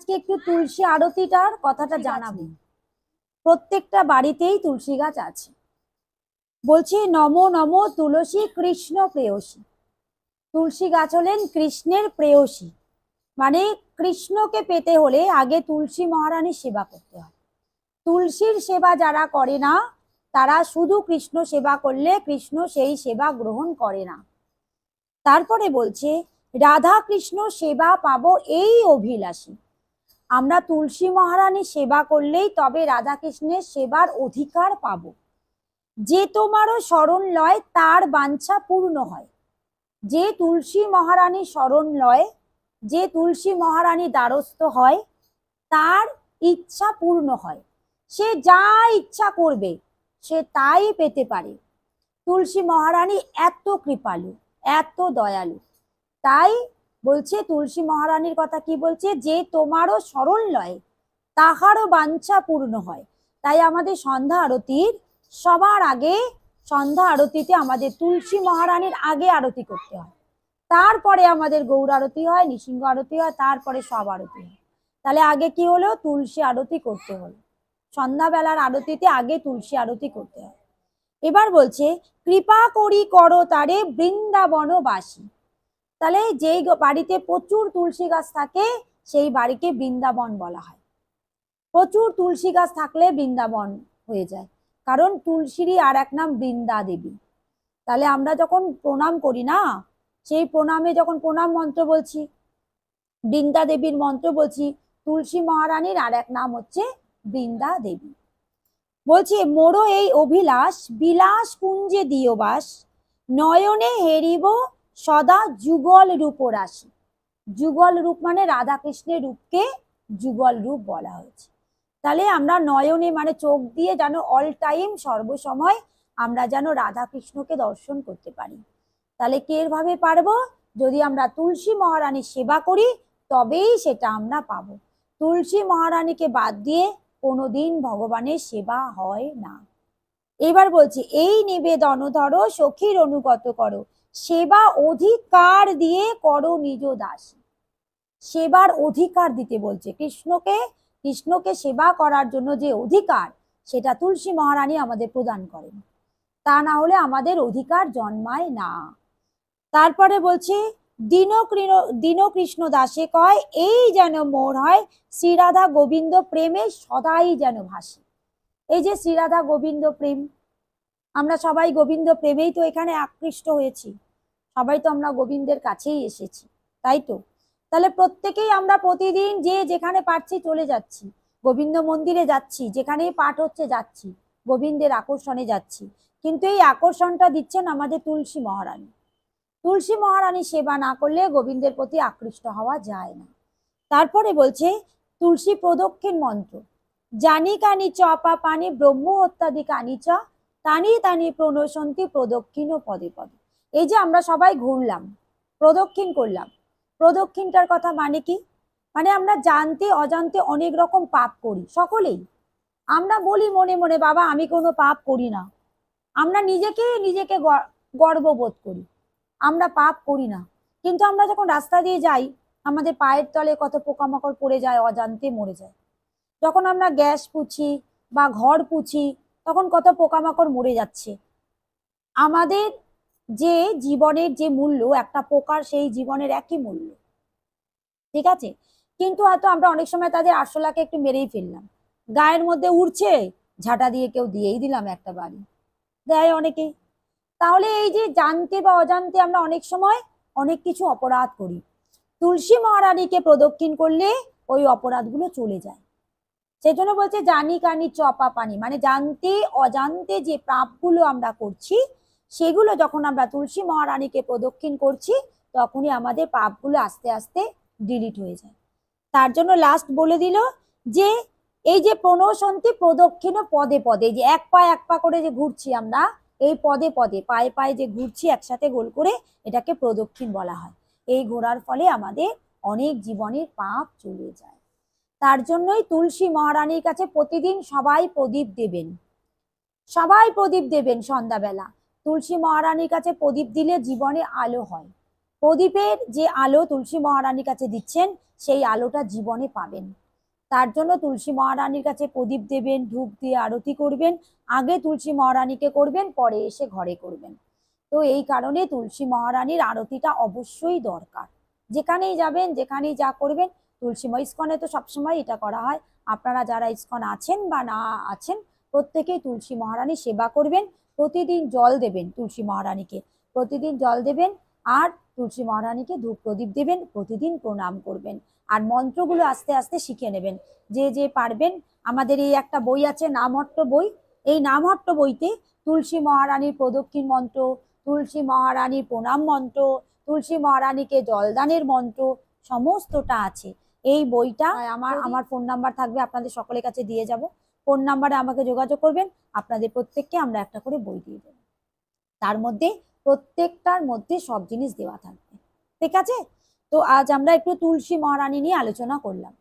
আজকে একটু তুলসী আরতিটার কথাটা জানাবো। প্রত্যেকটা বাড়িতেই তুলসী গাছ আছে। বলছি নমো নমো তুলসী কৃষ্ণ প্রেয়সী। তুলসী গাছ হলেন কৃষ্ণের প্রেয়সী, মানে কৃষ্ণকে পেতে হলে আগে তুলসী মহারানীর সেবা করতে হয়। তুলসীর সেবা যারা করে না তারা শুধু কৃষ্ণ সেবা করলে কৃষ্ণ সেই সেবা গ্রহণ করে না। তারপরে বলছে রাধা কৃষ্ণ সেবা পাবো এই অভিলাষী। আমরা তুলসী মহারানীর সেবা করলেই তবে রাধা কৃষ্ণের সেবার অধিকার পাবো। যে তোমারও শরণ লয় তার বাঞ্ছা পূর্ণ হয়। যে তুলসী মহারানী শরণ লয়, যে তুলসী মহারানী দ্বারস্থ হয়, তার ইচ্ছা পূর্ণ হয়। সে যা ইচ্ছা করবে সে তাই পেতে পারে। তুলসী মহারানী এত কৃপালু, এত দয়ালু। তাই বলছে তুলসী মহারানীর কথা কি বলছে, যে তোমারও শরণ লয় তাহারও বাঞ্ছা পূর্ণ হয়। তাই আমাদের সন্ধ্যা আরতির সবার আগে, সন্ধ্যা আরতিতে আমাদের তুলসী মহারানীর আগে আরতি করতে হয়, তারপরে আমাদের গৌর আরতি হয়, নৃসিংহ আরতি হয়, তারপরে সব আরতি হয়। তাহলে আগে কি হলো, তুলসী আরতি করতে হলো। সন্ধ্যাবেলার আরতিতে আগে তুলসী আরতি করতে হয়। এবার বলছে কৃপা করি করো তারে বৃন্দাবনবাসী। তাহলে যেই বাড়িতে প্রচুর তুলসী গাছ থাকে সেই বাড়িকে বৃন্দাবন বলা হয়। প্রচুর তুলসী গাছ থাকলে বৃন্দাবন হয়ে যায়, কারণ তুলসীরই আর এক নাম বৃন্দা দেবী। তাহলে আমরা যখন প্রণাম করি না, সেই প্রণামে যখন প্রণাম মন্ত্র বলছি, বৃন্দা দেবীর মন্ত্র বলছি, তুলসী মহারানীর আর এক নাম হচ্ছে বৃন্দা দেবী। বলছি মোরো এই অভিলাষ বিলাস কুঞ্জে দিও বাস, নয়নে হেরিব সদা যুগল রূপ রাশি। যুগল রূপ মানে রাধা কৃষ্ণের রূপকে যুগল রূপ বলা হয়েছে। তাহলে আমরা নয়নে মানে চোখ দিয়ে যেন অল টাইম সর্বসময় আমরা যেন রাধা কৃষ্ণকে দর্শন করতে পারি। তাহলে কিভাবে পারবো, যদি আমরা তুলসী মহারানীর সেবা করি তবেই সেটা আমরা পাবো। তুলসী মহারানীকে বাদ দিয়ে কোনোদিন ভগবানের সেবা হয় না। এবার বলছি এই নিবেদন ধরো সখীর অনুগত করো, সেবা অধিকার দিয়ে করো নিজ দাস। সেবার অধিকার দিতে বলছে কৃষ্ণকে, কৃষ্ণকে সেবা করার জন্য যে অধিকার সেটা তুলসী মহারানী আমাদের প্রদান করেন, তা না হলে আমাদের অধিকার জন্মায় না। তারপরে বলছে দীন কৃষ্ণ দাসে কয় এই যেন মোর হয়, শ্রীরাধা গোবিন্দ প্রেমে সদাই যেন ভাসে। এই যে শ্রীরাধা গোবিন্দ প্রেম, আমরা সবাই গোবিন্দ প্রেমেই তো এখানে আকৃষ্ট হয়েছি, সবাই তো আমরা গোবিন্দের কাছেই এসেছি, তাই তো? তাহলে প্রত্যেকেই আমরা প্রতিদিন যে যেখানে পারছি চলে যাচ্ছি, গোবিন্দ মন্দিরে যাচ্ছি, যেখানেই পাঠ হচ্ছে যাচ্ছি, গোবিন্দের আকর্ষণে যাচ্ছি। কিন্তু এই আকর্ষণটা দিচ্ছেন আমাদের তুলসী মহারানী। তুলসী মহারানী সেবা না করলে গোবিন্দের প্রতি আকৃষ্ট হওয়া যায় না। তারপরে বলছে তুলসী প্রদক্ষিণ মন্ত্র, জানি কানি চপা পানি ব্রহ্ম হত্যাদি কানি চ, তানি তানি প্রণশন্তি প্রদক্ষিণ পদে পদে। এই যে আমরা সবাই ঘুরলাম, প্রদক্ষিণ করলাম, প্রদক্ষিণটার কথা মানে কি, মানে আমরা জানতে অজান্তে অনেক রকম পাপ করি সকলেই। আমরা বলি মনে মনে বাবা আমি কোনো পাপ করি না, আমরা নিজেকে গর্ববোধ করি, আমরা পাপ করি না। কিন্তু আমরা যখন রাস্তা দিয়ে যাই আমাদের পায়ের তলে কত পোকামাকড় পড়ে যায়, অজান্তে মরে যায়। যখন আমরা গ্যাস পুছি বা ঘর পুছি তখন কত পোকামাকড় মরে যাচ্ছে। আমাদের যে জীবনের যে মূল্য, একটা পোকার সেই জীবনের একই মূল্য, ঠিক আছে? কিন্তু হয়তো আমরা অনেক সময় তাদের আরশোলাকে একটু মেরেই ফেললাম, গায়ের মধ্যে উড়ছে, ঝাঁটা দিয়ে কেউ দিয়েই দিলাম একটা বাড়ি, দেয় অনেকেই। তাহলে এই যে জানতে বা অজান্তে আমরা অনেক সময় অনেক কিছু অপরাধ করি, তুলসী মহারানীকে প্রদক্ষিণ করলে ওই অপরাধগুলো চলে যায়। সেজন্য বলছে জানি কানি চপা পানি, মানে জানতে অজান্তে যে পাপগুলো আমরা করছি সেগুলো যখন আমরা তুলসী মহারানীকে প্রদক্ষিণ করছি তখনই আমাদের পাপগুলো আস্তে আস্তে ডিলিট হয়ে যায়। তার জন্য লাস্ট বলে দিল যে এই যে প্রণশন্তি প্রদক্ষিণ পদে পদে, যে এক পা করে যে ঘুরছি আমরা, এই পদে পদে পায়ে পায়ে যে ঘুরছি একসাথে গোল করে, এটাকে প্রদক্ষিণ বলা হয়। এই ঘোরার ফলে আমাদের অনেক জীবনের পাপ চলে যায়। তার জন্যই তুলসী মহারানীর কাছে প্রতিদিন সবাই প্রদীপ দেবেন, সবাই প্রদীপ দেবেন সন্ধ্যাবেলা। তুলসী মহারানীর কাছে প্রদীপ দিলে জীবনে আলো হয়, প্রদীপের যে আলো তুলসী মহারানীর কাছে দিচ্ছেন সেই আলোটা জীবনে পাবেন। তার জন্য তুলসী মহারানীর কাছে প্রদীপ দেবেন, ধূপ দিয়ে আরতি করবেন। আগে তুলসী মহারানীকে করবেন, পরে এসে ঘরে করবেন। তো এই কারণে তুলসী মহারানীর আরতিটা অবশ্যই দরকার। যেখানেই যাবেন, যেখানেই যা করবেন, ইস্কনে তো সবসময় এটা করা হয়। আপনারা যারা ইস্কন আছেন বা না আছেন, প্রত্যেকেই তুলসী মহারানী সেবা করবেন। প্রতিদিন জল দেবেন তুলসী মহারানীকে, প্রতিদিন জল দেবেন। আর তুলসী মহারানীকে ধূপ প্রদীপ দেবেন, প্রতিদিন প্রণাম করবেন। আর মন্ত্রগুলো আস্তে আস্তে শিখে নেবেন, যে যে পারবেন। আমাদের এই একটা বই আছে, নামহট্ট বই। এই নামহট্ট বইতে তুলসী মহারানীর প্রদক্ষিণ মন্ত্র, তুলসী মহারানীর প্রণাম মন্ত্র, তুলসী মহারানীকে জলদানের মন্ত্র সমস্তটা আছে। এই বইটা আমার ফোন নাম্বার থাকবে, আপনাদের সকলের কাছে দিয়ে যাব। ফোন নাম্বারে আমাকে যোগাযোগ করবেন, আপনাদের প্রত্যেককে আমরা একটা করে বই দিয়ে দেব। তার মধ্যে প্রত্যেকটার মধ্যে সব জিনিস দেওয়া থাকবে। ঠিক আছে? তো আজ আমরা একটু তুলসী মহারানী নিয়ে আলোচনা করলাম।